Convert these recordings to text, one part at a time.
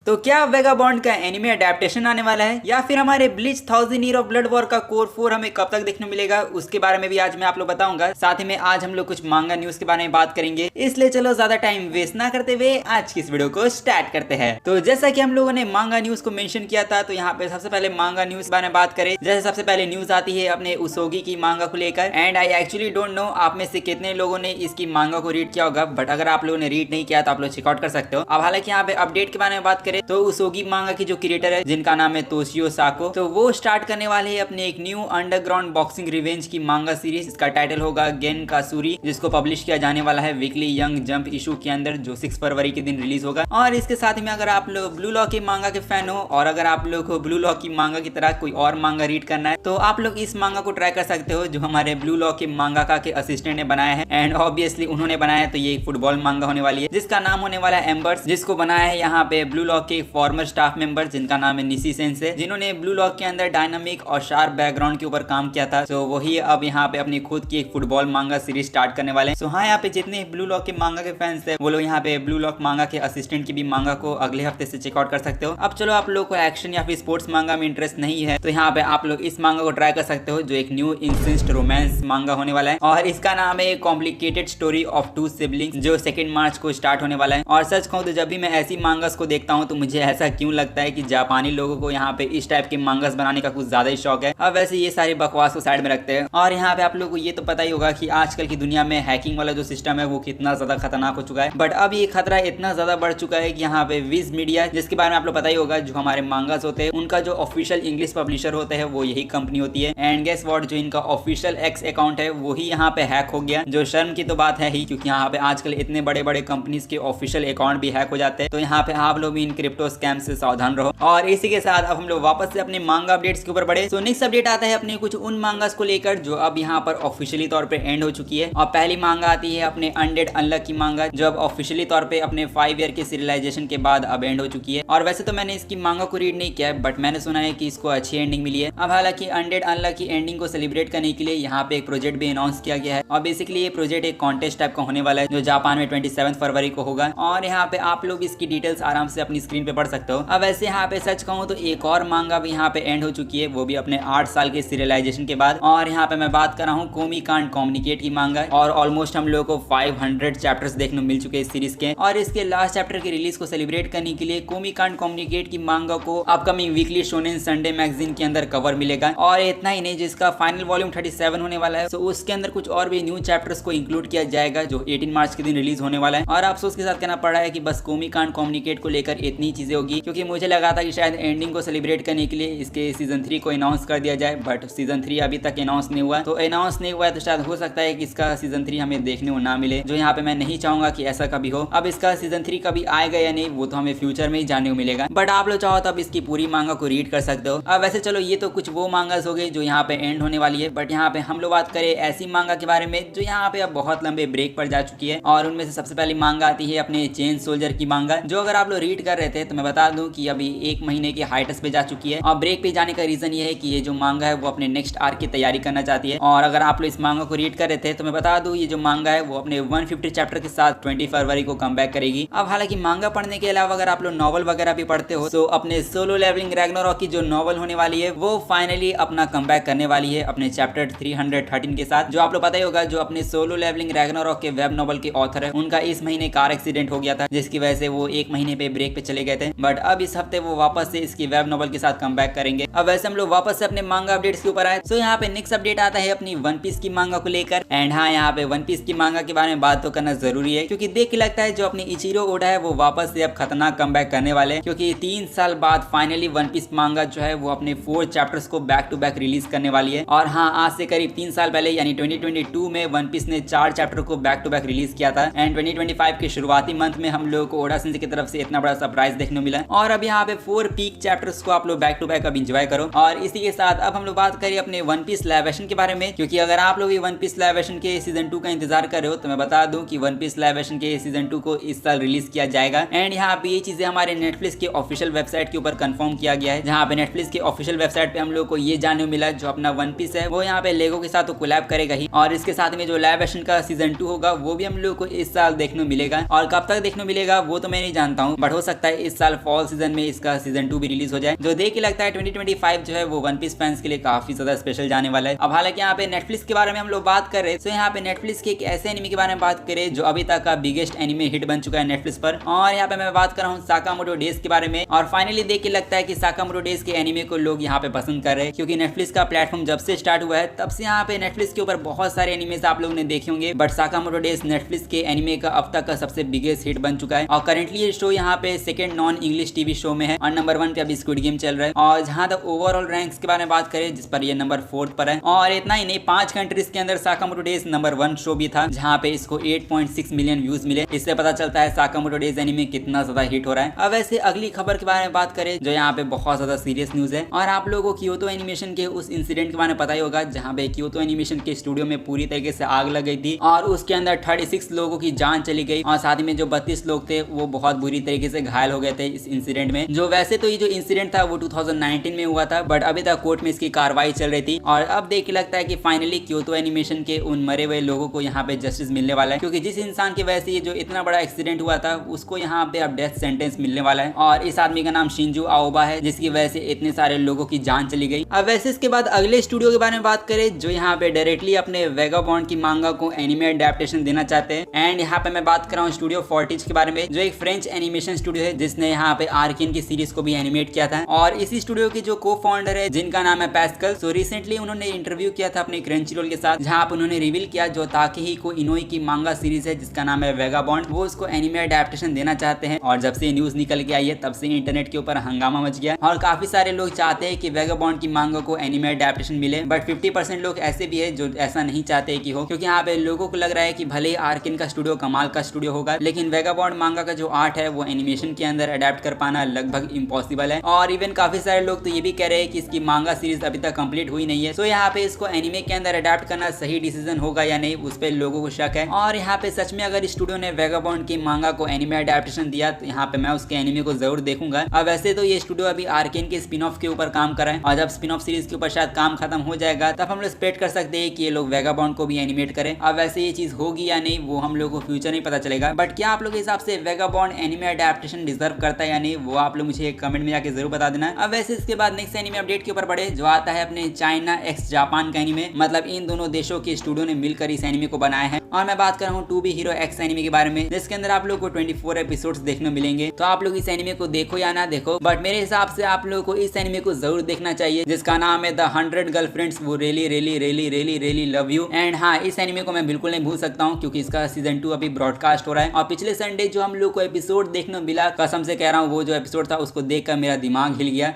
तो क्या वेगाबॉन्ड का एनिमे अडेप्टेशन आने वाला है या फिर हमारे bleach 1000 year of blood war का कोर 4 हमें कब तक देखने मिलेगा, उसके बारे में भी आज मैं आप लोग बताऊंगा। साथ ही में आज हम लोग कुछ मांगा न्यूज के बारे में बात करेंगे, इसलिए चलो ज्यादा टाइम वेस्ट ना करते हुए आज की इस वीडियो को स्टार्ट करते हैं। तो जैसा कि हम लोगों ने मांगा न्यूज को मेंशन किया था, तो यहाँ पे सबसे पहले मांगा न्यूज के बारे में बात करें। जैसे सबसे पहले न्यूज आती है अपने उसोगी की मांगा को लेकर, and I actually don't know आप में से कितने लोगों ने इसकी मांगा को रीड किया होगा, बट अगर आप लोगों ने रीड नहीं किया तो आप लोग चेकआउट कर सकते हो। अब हालांकि यहाँ पे अपडेट के बारे में बात करें तो उसोगी मांगा की जो क्रिएटर है जिनका नाम है तोशियो साको, तो वो स्टार्ट करने वाले हैं अपने एक न्यू अंडरग्राउंड बॉक्सिंग रिवेंज की मांगा सीरीज। इसका टाइटल होगा गेन कासूरी, जिसको पब्लिश किया जाने वाला है वीकली यंग जंप इशू के अंदर, जो 6 फरवरी के दिन रिलीज होगा। और इसके साथ में अगर आप लोग ब्लू लॉक के मांगा के फैन हो और अगर आप लोग को ब्लू लॉक की मांगा की तरह कोई और मांगा रीड करना है तो आप लोग इस मांगा को ट्राई कर सकते हो, जो हमारे ब्लू लॉक के मांगाका के असिस्टेंट ने बनाया है। एंड ऑब्वियसली उन्होंने बनाया है तो ये एक फुटबॉल मांगा होने वाली है जिसका नाम होने वाला है एम्बर्स, जिसको बनाया है यहाँ पे ब्लू लॉक के फॉर्मर स्टाफ मेंबर जिनका नाम है निशी सेंसे, जिन्होंने ब्लू लॉक के अंदर डायनामिक और शार्प बैकग्राउंड के ऊपर काम किया था। सो वही अब यहाँ पे अपनी खुद की एक फुटबॉल मांगा सीरीज स्टार्ट करने वाले हैं। सो हाँ, यहाँ पे जितने ब्लू लॉक के मांगा के फैंस है वो लोग यहाँ पे ब्लू लॉक मांगा के असिस्टेंट की भी मांगा को अगले हफ्ते से चेकआउट कर सकते हो। अब चलो आप लोग को एक्शन या फिर स्पोर्ट्स मांगा में इंटरेस्ट नहीं है तो यहाँ पे आप लोग इस मांगा को ट्राई कर सकते हो, जो एक न्यू इंसिस्ट रोमांस मांगा होने वाला है और इसका नाम है complicated story of to siblings, जो 2 मार्च को स्टार्ट होने वाला है। और सच कहूँ तो जब भी मैं ऐसी मांगास को देखता हूँ तो मुझे ऐसा क्यों लगता है कि जापानी लोगों को यहाँ पे इस टाइप के मांगास बनाने का कुछ ज्यादा ही शौक है। अब वैसे ये सारी बकवास को साइड में रखते हैं और यहाँ पे आप लोगों को ये तो पता ही होगा कि आजकल की दुनिया में हैकिंग वाला जो सिस्टम है वो कितना ज्यादा खतरनाक हो चुका है। बट अब ये खतरा इतना ज्यादा बढ़ चुका है कि यहाँ पे विज मीडिया, जिसके बारे में आप लोग पता ही होगा, जो हमारे मांगास होते हैं उनका जो ऑफिशियल इंग्लिश पब्लिशर होते हैं वो यही कंपनी होती है। एंड गेस व्हाट, जो इनका ऑफिशियल एक्स अकाउंट है वही यहाँ पे हैक हो गया, जो शर्म की तो बात है ही, क्योंकि यहाँ पे आजकल इतने बड़े बड़े कंपनीज के ऑफिशियल अकाउंट भी हैक हो जाते हैं। तो यहाँ पे आप लोग भी इन क्रिप्टो स्कैम से सावधान रहो। और इसी के साथ अब हम लोग वापस से अपने मांगा अपडेट्स के ऊपर बढ़े। तो नेक्स्ट अपडेट आता है अपने कुछ उन मांगास को लेकर जो अब यहाँ पर ऑफिशियली तौर पे एंड हो चुकी है। और पहली मांगा आती है अपने अनडेड अनलक की मांगा, जो अब ऑफिशियली तौर पे अपने 5 ईयर के सीरियलाइजेशन के बाद अब एंड हो चुकी है। और वैसे तो मैंने इसकी मांगा को रीड नहीं किया है, बट मैंने सुना है कि इसको अच्छी एंडिंग मिली है। अब हालांकि अनडेड अनलक की एंडिंग को सेलिब्रेट करने के लिए यहाँ पे एक प्रोजेक्ट भी अनाउंस किया गया है और बेसिकली ये प्रोजेक्ट एक कॉन्टेस्ट टाइप का होने वाला है जो जापान में 27 फरवरी को होगा। और यहाँ पे आप लोग इसकी डिटेल्स आराम से अपनी स्क्रीन पे पढ़ सकते हो। अब वैसे यहाँ पे सच कहूँ तो एक और मांगा भी यहाँ पे एंड हो चुकी है, वो भी अपने 8 साल के सीरियलाइजेशन के बाद। और यहाँ पे मैं बात कर रहा हूँ कोमी कांट कम्युनिकेट की मांगा, और ऑलमोस्ट हम लोगों को 500 चैप्टर्स देखने मिल चुके हैं इस सीरीज के। और इसके लास्ट चैप्टर की रिलीज को सेलिब्रेट करने के लिए कोमी कांट कम्युनिकेट की मांगा को upcoming weekly shonen Sunday magazine के अंदर कवर मिलेगा। और इतना ही नहीं, जिसका फाइनल वॉल्यूम 37 होने वाला है, तो उसके अंदर कुछ और भी न्यू चैप्टर्स को इंक्लूड किया जाएगा जो 18 मार्च के दिन रिलीज होने वाला है। और अफसोस के साथ कहना पड़ रहा है कि बस कोमी कांट कम्युनिकेट को लेकर इतनी चीजें होगी, क्योंकि मुझे लगा था कि शायद एंडिंग को सेलिब्रेट करने के लिए इसके सीजन 3 को अनाउंस कर दिया जाए, बट सीजन 3 अभी तक अनाउंस नहीं हुआ। तो अनाउंस नहीं हुआ है तो शायद हो सकता है कि इसका सीजन 3 हमें देखने को ना मिले, जो यहाँ पे मैं नहीं चाहूंगा कि ऐसा कभी हो। अब इसका सीजन 3 कभी आएगा या नहीं वो तो हमें फ्यूचर में ही जानने को मिलेगा, बट आप लोग चाहो तो अब इसकी पूरी मांगा को रीड कर सकते हो। अब वैसे चलो ये तो कुछ वो मांगास हो गई जो यहाँ पे एंड होने वाली है, बट यहाँ पे हम लोग बात करें ऐसी मांगा के बारे में जो यहाँ पे अब बहुत लंबे ब्रेक पर जा चुकी है। और उनमें से सबसे पहली मांगा आती है अपने चेन सोल्जर की मांगा, जो अगर आप लोग रीड कर रहे थे तो मैं बता दूं कि अभी 1 महीने के हाइटस पे जा चुकी है। और ब्रेक पे जाने का रीजन ये है कि ये जो मांगा है वो अपने नेक्स्ट आर्क की तैयारी करना चाहती है। और अगर आप लोग इस मांगा को रीड कर रहे थे तो मैं बता दूं ये जो मांगा है वो अपने 150 चैप्टर के साथ 20 फरवरी को कम बैक करेगी। अब हालांकि मांगा पढ़ने के अलावा अगर आप लोग नॉवल वगैरह भी पढ़ते हो तो अपने सोलो लेवलिंग रैग्नारॉक की जो नॉवल होने वाली है वो फाइनली अपना कम बैक करने वाली है अपने चैप्टर 313 के साथ। जो आप लोग पता ही होगा, जो अपने सोलो लेवलिंग रैग्नारॉक के वेब नॉवल के ऑथर है, उनका इस महीने कार एक्सीडेंट हो गया था, जिसकी वजह से वो 1 महीने पे ब्रेक पे चले गए थे। बट अब इस हफ्ते वो वापस से इसकी वेब नॉवल के साथ कम बैक करेंगे। अब वैसे हम लोग वापस से अपने मांगा अपडेट्स के ऊपर आए। तो यहाँ पे नेक्स्ट अपडेट आता है अपनी वन पीस की मांगा को लेकर। एंड हाँ, यहाँ पे वन पीस की मांगा के बारे में बात तो करना जरूरी है, क्योंकि देख के लगता है जो अपनी इचिरो ओडा है वो वापस से अब खतरनाक कम बैक करने वाले हैं, क्योंकि 3 साल बाद फाइनली वन पीस मांगा जो है वो अपने 4 चैप्टर्स को बैक टू बैक रिलीज करने वाली है। और हाँ, आज से करीब 3 साल पहले यानी 2022 में वन पीस ने 4 चैप्टर को बैक टू बैक रिलीज किया था। एंड 2025 के शुरुआती मंथ में हम लोगों को ओडा सेंसेई की तरफ से इतना बड़ा सरप्राइज देखने को मिला। और अब यहाँ पे 4 पीक चैप्टर्स को आप लोग बैक टू बैक अब एंजॉय करो। और इसी के साथ अब हम लोग बात करें अपने वन पीस लाइव एक्शन के बारे में, क्योंकि अगर आप लोग वन पीस लाइव एक्शन के सीजन 2 का इंतजार कर रहे हो तो मैं बता दूं कि वन पीस लाइव एक्शन के सीजन 2 को इस साल रिलीज किया जाएगा। एंड यहाँ पे ये चीजें हमारे नेटफ्लिक्स के ऑफिशियल वेबसाइट के ऊपर कंफर्म किया गया है, जहाँ पे नेटफ्लिक्स के ऑफिशियल वेबसाइट पे हम लोग को ये जानने को मिला जो अपना वन पीस है वो यहाँ पे लेगो के साथ तो कोलैब करेगा ही। और इसके साथ में जो लाइव एक्शन का सीजन 2 होगा वो भी हम लोग को इस साल देखने को मिलेगा। और कब तक देखने को मिलेगा वो तो मैं नहीं जानता हूँ, बट हो सकता है है इस साल फॉल सीजन में इसका सीजन 2 भी रिलीज हो जाए, जो देख के लगता है 2025 जो है वो वन पीस फैंस के लिए काफी ज्यादा स्पेशल जाने वाला है। अब हालांकि यहाँ पे नेटफ्लिक्स के बारे में हम लोग बात कर रहे हैं, तो यहाँ पे नेटफ्लिक्स के एक ऐसे एनिमे के बारे में बात करें जो अभी तक का बिगेस्ट एनिमे हिट बन चुका है नेटफ्लिक्स पर। और यहाँ पे मैं बात कर रहा हूँ साकामोटो डेज के बारे में। और फाइनली देख के लगता है कि साकामोटो डेज के एनिमे को लोग यहाँ पे पसंद कर रहे हैं, क्योंकि नेटफ्लिक्स का प्लेटफॉर्म जब से स्टार्ट हुआ है तब से यहाँ पे नेटफ्लिक्स के ऊपर बहुत सारे एनिमेज आप लोगों ने देखे होंगे, बट साकामोटो डेज नेटफ्लिक्स के एनिमे का अब तक का सबसे बिगेस्ट हिट बन चुका है। और करंटली ये शो यहाँ पे second non English TV show में है और नंबर 1 पे अभी स्क्विड गेम चल रहा है। और जहां तक ओवरऑल रैंक्स के बारे में बात करें, जिस पर ये नंबर 4 पर है। और इतना ही नहीं, 5 कंट्रीज के अंदर साकामोटो डेज नंबर 1 शो भी था, जहां पे इसको 8.6 मिलियन व्यूज मिले। इससे पता चलता है साकामोटो डेज एनिमे कितना ज्यादा हिट हो रहा है। अब वैसे अगली खबर के बारे में बात करें, जो यहाँ पे बहुत ज्यादा सीरियस न्यूज है। और आप लोगों को क्योतो एनिमेशन के उस इंसिडेंट के बारे में पता ही होगा, जहाँ पे क्योतो एनिमेशन के स्टूडियो में पूरी तरीके से आग लग गई थी और उसके अंदर 36 लोगों की जान चली गई और साथ में जो 32 लोग थे वो बहुत बुरी तरीके से घायल हो गए थे इस इंसिडेंट में। जो वैसे तो ये जो इंसिडेंट था वो 2019 में हुआ था, बट अभी तक कोर्ट में इसकी कार्रवाई चल रही थी। और अब देख के लगता है कि फाइनली क्योतो एनिमेशन के उन मरे हुए लोगों को यहाँ पे जस्टिस मिलने वाला है, क्योंकि जिस इंसान की वजह से ये जो इतना बड़ा एक्सीडेंट हुआ था उसको यहाँ पे अब डेथ सेंटेंस मिलने वाला है। और इस आदमी का नाम शिंजू आओबा है, जिसकी वजह से इतने सारे लोगों की जान चली गई। अब वैसे इसके बाद अगले स्टूडियो के बारे में बात करें, जो यहाँ पे डायरेक्टली अपने वेगाबॉन्ड की मांगा को एनिमे अडेप्टेशन देना चाहते हैं। एंड यहाँ पे मैं बात कर रहा हूँ स्टूडियो फोर्टिज के बारे में, जो एक फ्रेंच एनिमेशन स्टूडियो है जिसने यहाँ पे आर्किन की सीरीज को भी एनिमेट किया था। और इसी स्टूडियो के जो को फाउंडर है जिनका नाम है पैस्कल, सो रिसेंटली उन्होंने इंटरव्यू किया था अपने क्रंचीरोल के साथ, जहाँ पे उन्होंने रिवील किया जो ताकेहिको इनोई की मांगा सीरीज है जिसका नाम है वेगाबॉन्ड, वो उसको एनिमे अडेप्टेशन देना चाहते हैं। और जब से न्यूज निकल के आई है तब से इंटरनेट के ऊपर हंगामा मच गया और काफी सारे लोग चाहते हैं कि वेगाबॉन्ड की मांगा को एनिमे अडेप्टेशन मिले, बट 50% लोग ऐसे भी है जो ऐसा नहीं चाहते कि हो, क्योंकि यहाँ पे लोगों को लग रहा है कि भले ही आर्किन का स्टूडियो कमाल का स्टूडियो होगा, लेकिन वेगाबॉन्ड मांगा का जो आर्ट है वो एनिमेशन के अंदर अडेप्ट कर पाना लगभग इम्पॉसिबल है। और इवन काफी सारे लोग तो ये भी कह रहे हैं कि इसकी मांगा सीरीज अभी तक कंप्लीट हुई नहीं है, तो यहाँ पे इसको एनिमे के अंदर अडेप्ट करना सही डिसीजन होगा या नहीं, उस पर लोगों को शक है। और यहाँ पे सच में अगर स्टूडियो ने वेगाबॉन्ड की मांगा को एनिमे अडेप्टेशन दिया तो यहाँ पे मैं उसके एनिमे को जरूर देखूंगा। अब वैसे तो ये स्टूडियो अभी आर्किन के स्पिन ऑफ के ऊपर काम कर रहा है और जब स्पिन ऑफ सीरीज के ऊपर शायद काम खत्म हो जाएगा तब हम लोग एक्सपेक्ट कर सकते हैं कि ये लोग वेगाबॉन्ड को भी एनिमेट करें। अब वैसे ये चीज होगी या नहीं वो हम लोग को फ्यूचर नहीं पता चलेगा, बट क्या आप लोग के हिसाब से वेगाबॉन्ड एनिमे अडेप्टेशन डिजर्व करता है या नहीं, वो आप लोग मुझे कमेंट में जाके जरूर बता देना। अब वैसे इसके बाद नेक्स्ट एनिमे अपडेट के ऊपर बढ़े, जो आता है अपने चाइना एक्स जापान का एनिमे, मतलब इन दोनों देशों के स्टूडियो ने मिलकर इस एनिमे को बनाया है। और मैं बात कर रहा हूँ to be hero X anime के बारे में, जिसके अंदर आप लोग को 24 एपिसोड्स देखने मिलेंगे। तो आप लोग इस एनिमे को देखो या ना देखो, बट मेरे हिसाब से आप लोगों को इस एनिमे को जरूर देखना चाहिए, जिसका नाम है द 100 गर्लफ्रेंड्स वो really really really really really love you. And हाँ, इस एनिमे को मैं बिल्कुल नहीं भूल सकता हूँ, क्योंकि इसका सीजन 2 अभी ब्रॉडकास्ट हो रहा है। और पिछले संडे जो हम लोग को एपिसोड देखने मिला, कसम से कह रहा हूँ वो जो एपिसोड था उसको देखकर मेरा दिमाग हिल गया।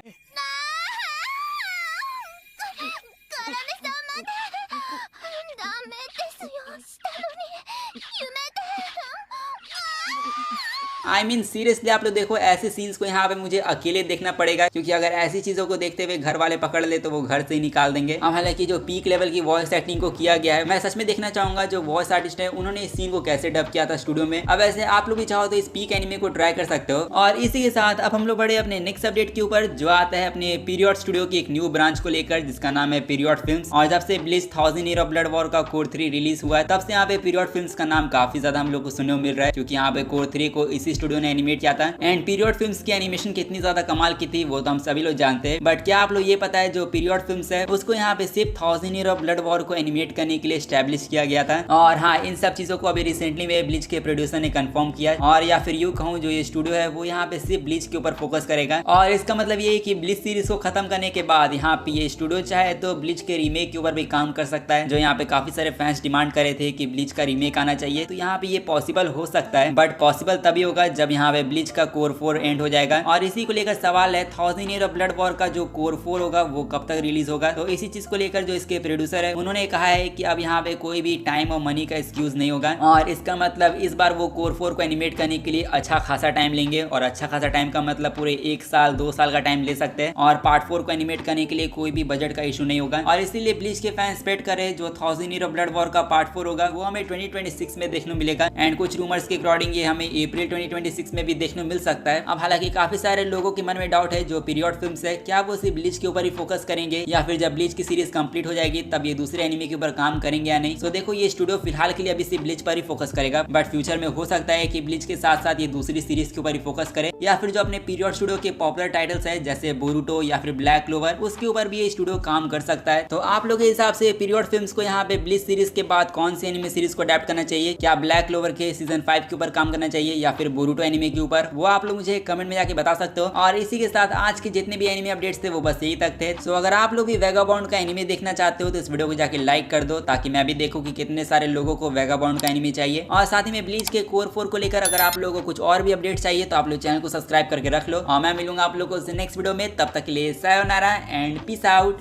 आई मीन सीरियसली आप लोग देखो, ऐसे सीन्स को यहाँ पे मुझे अकेले देखना पड़ेगा, क्योंकि अगर ऐसी चीजों को देखते हुए घर वाले पकड़ ले तो वो घर से ही निकाल देंगे। अब हालांकि जो पीक लेवल की वॉइस एक्टिंग को किया गया है, मैं सच में देखना चाहूंगा जो वॉइस आर्टिस्ट है उन्होंने इस सीन को कैसे डब किया था स्टूडियो में। अब ऐसे आप लोग भी चाहो तो इस पीक एनिमे को ट्राई कर सकते हो। और इसी के साथ अब हम लोग बढ़े अपने नेक्स्ट अपडेट के ऊपर, जो आता है अपने पीरियड स्टूडियो की एक न्यू ब्रांच को लेकर, जिसका नाम है पीरियड फिल्म्स। और जब से bleach 1000 year of blood war का कोर 3 रिलीज हुआ है, तब से यहाँ पे पीरियड फिल्म्स का नाम काफी ज्यादा हम लोग को सुनने को मिल रहा है, क्योंकि यहाँ पे कोर 3 को इसी स्टूडियो ने एनिमेट किया था। एंड पीरियड फिल्म्स की एनिमेशन कितनी ज्यादा कमाल की थी वो तो हम सभी लोग जानते हैं, बट क्या आप लोग ये पता है जो पीरियड फिल्म्स है उसको यहाँ पे सिर्फ 1000 ईयर ऑफ ब्लड वॉर को एनिमेट करने के लिए एस्टैब्लिश किया गया था। और हाँ, इन सब चीजों को अभी रिसेंटली में ब्लिच के प्रोड्यूसर ने कंफर्म किया है। और या फिर यूं कहूँ, जो ये स्टूडियो है वो यहाँ पे सिर्फ ब्लिच के ऊपर फोकस करेगा। और इसका मतलब ये है कि ब्लिच सीरीज को खत्म करने के बाद यहाँ पे ये स्टूडियो चाहे तो ब्लिच के रीमेक के ऊपर भी काम कर सकता है, जो यहाँ पे काफी सारे फैंस डिमांड कर रहे थे कि ब्लिच का रीमेक आना चाहिए। तो यहाँ पे ये पॉसिबल हो सकता है, बट पॉसिबल तभी होगा जब यहाँ पे ब्लिच का कोर 4 एंड हो जाएगा। और इसी को लेकर सवाल है 1000 ईयर ऑफ ब्लड वॉर का जो कोर 4 होगा वो कब तक रिलीज होगा। तो इसी चीज को लेकर जो इसके प्रोड्यूसर है उन्होंने कहा है कि अब यहाँ पे कोई भी टाइम और मनी का एक्सक्यूज नहीं होगा। और इसका मतलब इस बार वो कोर 4 को एनिमेट करने के लिए अच्छा खासा टाइम लेंगे, और अच्छा खासा टाइम का मतलब पूरे 1 साल 2 साल का टाइम ले सकते हैं। और पार्ट 4 को एनिमेट करने के लिए कोई भी बजट का इशू नहीं होगा। और इसीलिए ब्लिच के फैंस एक्सपेक्ट करें जो 1000 ईयर ऑफ ब्लड वॉर का पार्ट 4 होगा वो हमें 2026 में देखने मिलेगा। एंड कुछ रूमर्स के अकॉर्डिंग ये हमें अप्रैल 2026 में भी देखने को मिल सकता है। अब हालांकि काफी सारे लोगों के मन में डाउट है जो पीरियड फिल्म्स है, क्या वो सिर्फ ब्लीच के ऊपर ही फोकस करेंगे या फिर जब ब्लीच की सीरीज कंप्लीट हो जाएगी तब ये दूसरे एनिमे के ऊपर काम करेंगे या नहीं। तो देखो ये स्टूडियो फिलहाल के लिए अभी सिर्फ ब्लीच पर ही फोकस करेगा, बट फ्यूचर में हो सकता है कि ब्लीच के साथ साथ ये दूसरी सीरीज के ऊपर ही फोकस करे या फिर जो अपने पीरियड स्टूडियो के पॉपुलर टाइटल्स है जैसे बोरुटो या फिर ब्लैक क्लोवर उसके ऊपर भी ये स्टूडियो काम कर सकता है। तो आप लोग के हिसाब से पीरियड फिल्म्स को यहाँ पे ब्लीच सीरीज के बाद कौन सी एनिमे सीरीज को अडेप्ट करना चाहिए? क्या ब्लैक क्लोवर के सीजन 5 के ऊपर काम करना चाहिए या फिर बोरुटो एनिमे के ऊपर? वो आप लोग मुझे कमेंट में जाके बता सकते हो। और इसी के साथ आज के जितने भी एनिमे अपडेट्स थे वो बस यही तक थे। सो अगर आप लोग भी वेगाबाउंड का एनिमे देखना चाहते हो तो इस वीडियो को जाके लाइक कर दो ताकि मैं भी देखूं कि कितने सारे लोगों को वेगाबाउंड का एनिमे चाहिए। और साथ ही में ब्लीच के कोर 4 को लेकर अगर आप लोगों को कुछ और भी अपडेट चाहिए तो आप लोग चैनल को सब्सक्राइब करके रख लो। और मैं मिलूंगा आप लोगों को नेक्स्ट वीडियो में, तब तक के लिए सायोनारा एंड पीस आउट।